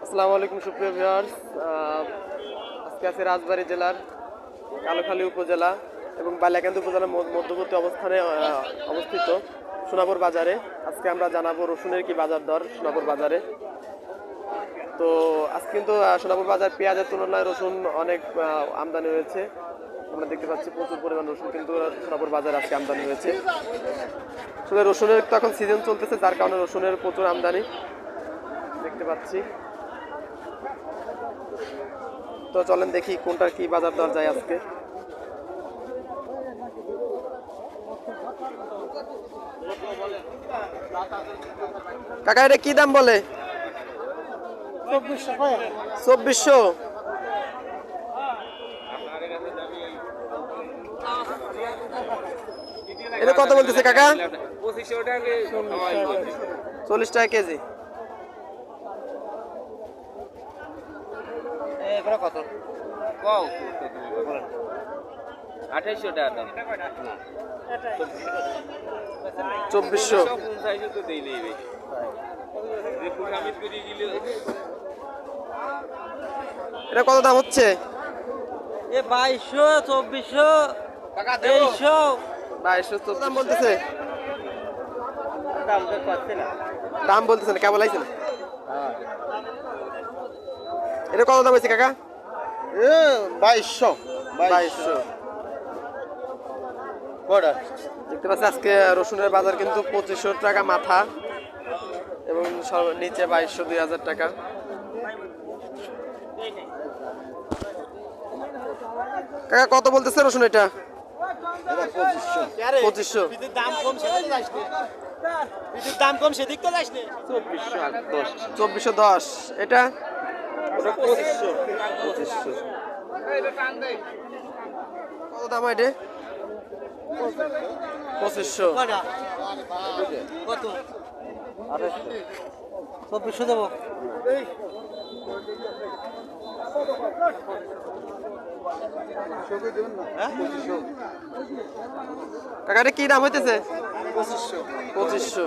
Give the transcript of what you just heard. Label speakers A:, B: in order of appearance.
A: আসসালামু আলাইকুম সুপ্রিয় ভিউয়ার্স। আজকে আছে রাজবাড়ী জেলার কালোখালী উপজেলা এবং বালিয়াকান্দি উপজেলার মধ্যবর্তী অবস্থানে অবস্থিত সোনাপুর বাজারে। আজকে আমরা জানাবো রসুনের কি বাজার দর সোনাপুর বাজারে। তো আজকে কিন্তু সোনাপুর বাজার পেঁয়াজের তুলনায় রসুন অনেক আমদানি হয়েছে। আমরা দেখতে পাচ্ছি প্রচুর পরিমাণ রসুন কিন্তু সোনাপুর বাজারে আজকে আমদানি হয়েছে। আসলে রসুনের তো এখন সিজন চলতেছে, যার কারণে রসুনের প্রচুর আমদানি দেখতে পাচ্ছি। তো চলেন দেখি কোনটার কি বাজার দর যায় আজকে। কাকা এটা কি দাম বলে? 2400। এটা কত বলতেছে কাকা? 40 টাকা কেজি।
B: কত? 2800 টাকা দাম।
A: 2400। এটা কত দাম হচ্ছে?
B: 2200, 2400, 2300
A: 2200 দাম বলতেছে।
B: দাম তো পাচ্ছে না।
A: দাম বলতেছে না, কেবল আইছে না। এটা কত দাম হয়েছে কাকা?
B: 2200।
A: দেখতে পাচ্ছি আজকে রসুনের বাজার কিন্তু 2500 টাকা মাথা এবং নিচে 2200 2000 টাকা। কাকা কত বলতেছে রসুন এটা? 2500।
B: দাম কম সেদিক তো যাস
A: 2410। এটা 2500। কত দাম এটা? 2500।
B: কত? 2400 দেবো।
A: কাকা এটা কি দাম হইতেছে?
B: 2500।
A: 2500।